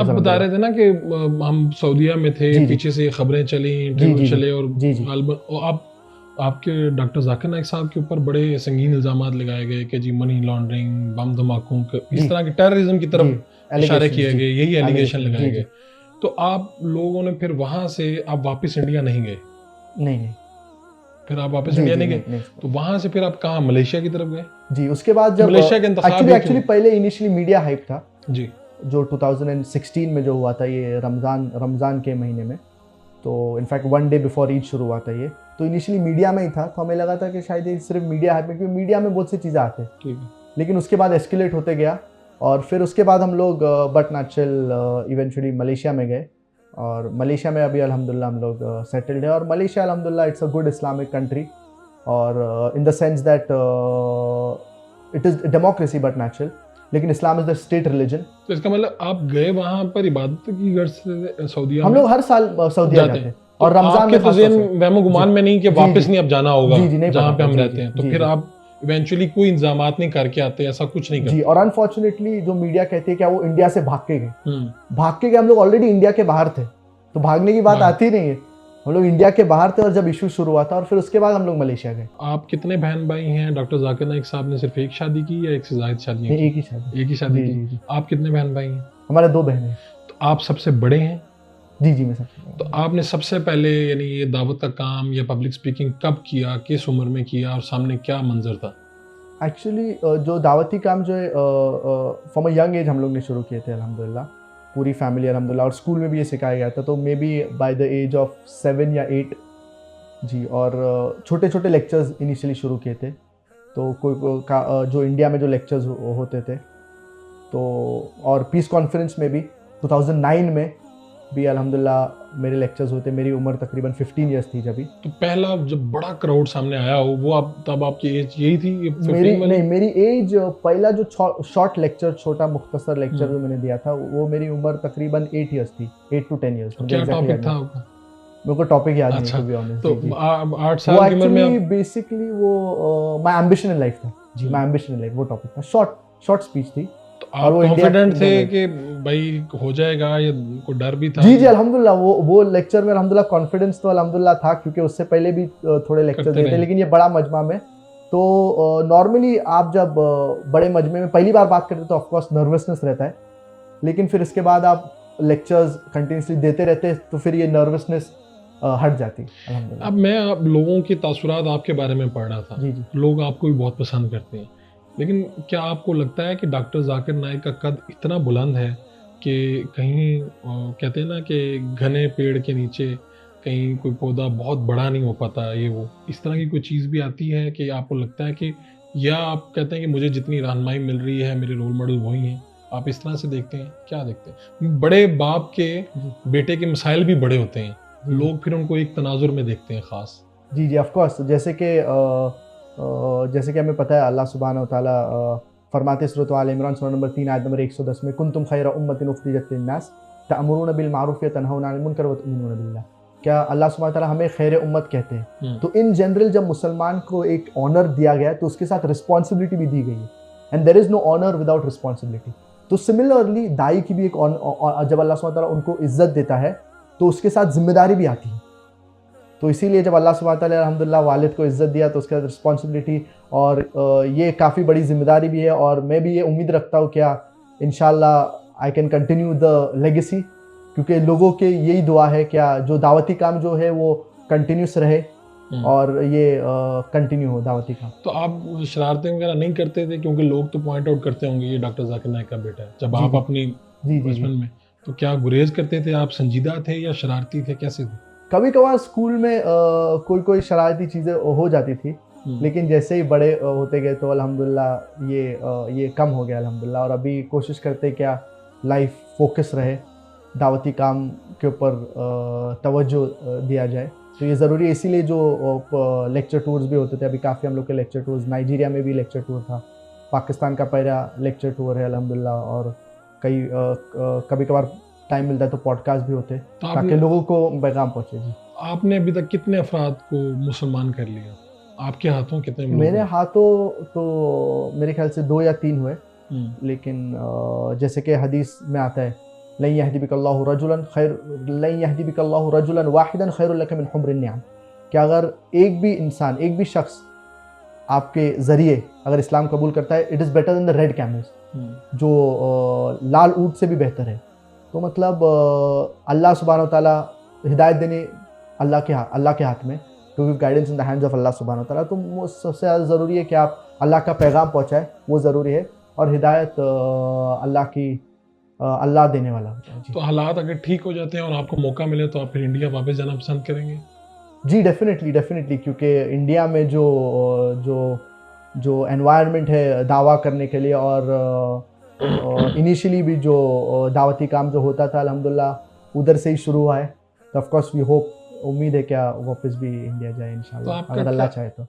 आप बता रहे थे ना कि हम सऊदीया में थे, पीछे से खबरें चली, इंटरव्यू चले और आपके डॉक्टर जाकिर नाइक साहब के ऊपर बड़े संगीन इल्जामात लगाए गए कि जी मनी लॉन्ड्रिंग, बम धमाकों, इस तरह के टेररिज्म की तरफ इशारे किए गए, यही एलिगेशन लगाए गए। तो आप लोगों ने फिर वहां से आप वापस इंडिया नहीं गए? नहीं, फिर आप वापस इंडिया नहीं गए, तो वहां से फिर आप कहाँ, मलेशिया की तरफ गए? जी, उसके बाद जब मलेशिया के इंतखाब एक्चुअली पहले इनिशियली मीडिया हाइप था जी, जो 2016 में जो हुआ था, ये रमज़ान के महीने में, तो इनफैक्ट 1 डे बिफोर ईद शुरू हुआ था ये, तो इनिशियली मीडिया में ही था, तो हमें लगा था कि शायद ये सिर्फ मीडिया हाइप में, क्योंकि मीडिया में बहुत सी चीज़ें आते हैं, लेकिन उसके बाद एस्केलेट होते गया और फिर उसके बाद हम लोग बट नेचुरल इवेंचुअली मलेशिया में गए और मलेशिया में अभी अल्हम्दुलिल्लाह हम लोग सेटल्ड है। और मलेशिया अल्हम्दुलिल्लाह it's a good Islamic country और in the sense that it is democracy but natural, लेकिन इस्लाम इज द स्टेट रिलीजन। तो इसका मतलब आप गए वहां पर इबादत की गर्ज से सऊदीया? हम लोग हर साल सऊदीया जाते हैं और रमजान में तो वहमो गुमान में नहीं कि वापस नहीं अब जाना होगा जहाँ पे हम रहते हैं, तो फिर आप इवेंचुअली कोई इंतजामात नहीं करके आते, ऐसा कुछ नहीं करते? जी, और अनफॉर्चुनेटली जो मीडिया कहती है क्या वो इंडिया से भाग के गए, हम लोग ऑलरेडी इंडिया के बाहर थे, तो भागने की बात आती नहीं है। हम लोग इंडिया के बाहर थे और जब इशू शुरू हुआ था और फिर उसके बाद हम लोग मलेशिया गए। आप कितने बहन भाई हैं? डॉक्टर जाकिर नाइक साहब ने सिर्फ एक शादी की या एक से ज्यादा शादी? एक ही शादी की। आप कितने बहन भाई हैं? हमारे 2 बहनें हैं। तो आप सबसे बड़े हैं? जी, मैं सबसे बड़ा। तो आपने सबसे पहले यानी ये दावत का काम या पब्लिक स्पीकिंग कब किया, किस उम्र में किया और सामने क्या मंजर था? एक्चुअली जो दावती काम जो है फ्रॉम अ यंग एज हम लोग ने शुरू किए थे अल्हम्दुलिल्लाह, पूरी फैमिली अल्हम्दुलिल्लाह, और स्कूल में भी ये सिखाया गया था, तो maybe by the age of 7 या 8 जी। और छोटे छोटे लेक्चर्स इनिशियली शुरू किए थे, तो जो इंडिया में जो लेक्चर्स होते थे, तो और पीस कॉन्फ्रेंस में भी 2009 में भी अल्हम्दुलिल्लाह मेरे लेक्चर्स हुए थे। मेरी उम्र तकरीबन 15 ईयर्स थी जब भी। तो पहला जब बड़ा क्राउड सामने आया हो वो तब आपकी एज यही थी 15 वाली? नहीं, मेरी एज पहला जो शॉर्ट लेक्चर, छोटा मुख्तसर लेक्चर जो मैंने दिया था, वो मेरी उम्र तकरीबन 8 ईयर्स थी, 8 to 10 ईयर्स। क्या टॉपिक था आपका? मेरे को टॉपिक याद नहीं, टू बी ऑनेस्ट। तो 8 साल की उम्र में बेसिकली वो माय एम्बिशन इन लाइफ था जी, माय एम्बिशन इन लाइफ वो टॉपिक था, शॉर्ट स्पीच थी। और वो कॉन्फिडेंट थे कि भाई हो जाएगा, या को डर भी था? जी अल्हम्दुलिल्लाह, वो लेक्चर में अल्हम्दुलिल्लाह कॉन्फिडेंस तो अल्हम्दुलिल्लाह था, क्योंकि उससे पहले भी थोड़े लेक्चर दिए थे, लेकिन ये बड़ा मजमा में, तो नॉर्मली आप जब बड़े मजमे में पहली बार बात करते हैं तो ऑफकोर्स नर्वसनेस रहता है, लेकिन फिर इसके बाद आप लेक्चर्स कंटिन्यूसली देते रहते तो फिर ये नर्वसनेस हट जाती अल्हम्दुलिल्लाह। अब मैं आप लोगों के तासुरात आपके बारे में पढ़ रहा था। जी। लोग आपको भी बहुत पसंद करते हैं, लेकिन क्या आपको लगता है कि डॉक्टर जाकिर नाइक का कद इतना बुलंद है कि कहीं कहते हैं ना कि घने पेड़ के नीचे कहीं कोई पौधा बहुत बड़ा नहीं हो पाता, ये वो इस तरह की कोई चीज़ भी आती है कि आपको लगता है कि, या आप कहते हैं कि मुझे जितनी रहनुमाई मिल रही है मेरे रोल मॉडल वही हैं? आप इस तरह से देखते हैं? क्या देखते हैं? बड़े बाप के बेटे के मसाइल भी बड़े होते हैं, लोग फिर उनको एक तनाजुर में देखते हैं ख़ास। जी ऑफ कोर्स, जैसे कि हमें पता है अल्लाह सुब्हानहू व तआला फरमाते सूरत आल इमरान सूरा नंबर 3 आयत नंबर 110 में, कुंतुम खैरा उम्मतिन उखरिजत लिन्नास तअमुरूना बिल मारूफ व तनहौना अनिल मुनकर व तु'मिनूना बिल्लाह। क्या अल्लाह सुब्हानहू व तआला हमें खैर उम्मत कहते हैं? तो इन जनरल जब मुसलमान को एक ऑनर दिया गया है तो उसके साथ रिस्पॉन्सिबिलिटी भी दी गई है, and there is no honour without responsibility. तो सिमिलरली दाई की भी एक जब अल्लाह सुब्हानहू व तआला उनको इज्जत देता है तो उसके साथ जिम्मेदारी भी आती है। तो इसीलिए जब अल्लाह सुब्हानहू व तआला अल्हम्दुलिल्लाह वालिद को इज़्ज़त दिया तो उसके बाद रिस्पॉन्सिबिलिटी, और ये काफ़ी बड़ी जिम्मेदारी भी है, और मैं भी ये उम्मीद रखता हूँ क्या इंशाल्लाह I can continue the legacy, क्योंकि लोगों के यही दुआ है क्या जो दावती काम जो है वो कंटिन्यूस रहे और ये कंटिन्यू हो दावती काम। तो आप शरारतें वगैरह नहीं करते थे? क्योंकि लोग तो पॉइंट आउट करते होंगे ये डॉक्टर जाकिर नाइक का बेटा है, जब आप अपनी बचपन में, तो क्या गुरेज करते थे आप? संजीदा थे या शरारती थे, कैसे थे? कभी कभार स्कूल में कोई शरारती चीज़ें हो जाती थी, लेकिन जैसे ही बड़े होते गए तो अल्हम्दुलिल्लाह ये कम हो गया अल्हम्दुलिल्लाह। और अभी कोशिश करते क्या लाइफ फोकस रहे, दावती काम के ऊपर तवज्जो दिया जाए, तो ये ज़रूरी है। इसीलिए जो लेक्चर टूर्स भी होते थे, अभी काफ़ी हम लोग के लेक्चर टूर्स, नाइजीरिया में भी लेक्चर टूर था, पाकिस्तान का पहला लेक्चर टूर है अल्हम्दुलिल्लाह, और कभी कभार टाइम मिलता है तो पॉडकास्ट भी होते हैं ताकि लोगों को पैगाम पहुँचे। जी, आपने अभी तक कितने अफराद को मुसलमान कर लिया? आपके हाथों कितने? मेरे हाथों तो मेरे ख्याल से 2 या 3 हुए, लेकिन जैसे कि हदीस में आता है लन यहदिबिकल्लाहु रजुलन खैर लन यहदिबिकल्लाहु रजुलन वाहिदन खैरुल लक मिन हुम्रिन निअम, कि अगर एक भी इंसान, एक भी शख्स आपके ज़रिए अगर इस्लाम कबूल करता है, it is better than the red camels, जो लाल ऊँट से भी बेहतर है। तो मतलब अल्लाह सुब्हानहू व तआला हिदायत देने अल्लाह के हाथ में, to give guidance in the hands of अल्लाह सुब्हानहू व तआला। तो वो सबसे ज़्यादा ज़रूरी है कि आप अल्लाह का पैगाम पहुँचाएँ, वो ज़रूरी है, और हिदायत अल्लाह देने वाला होता है। जी तो हालात अगर ठीक हो जाते हैं और आपको मौका मिले तो आप फिर इंडिया वापस जाना पसंद करेंगे? जी, डेफिनेटली, क्योंकि इंडिया में जो एनवायरनमेंट है दावा करने के लिए, और इनिशियली भी जो दावती काम जो होता था अल्हम्दुलिल्लाह उधर से ही शुरू हुआ है। तो ऑफ कोर्स वी होप, उम्मीद है क्या वापस भी इंडिया जाए तो इंशाल्लाह, आपका अगर अल्लाह क्या चाहे तो।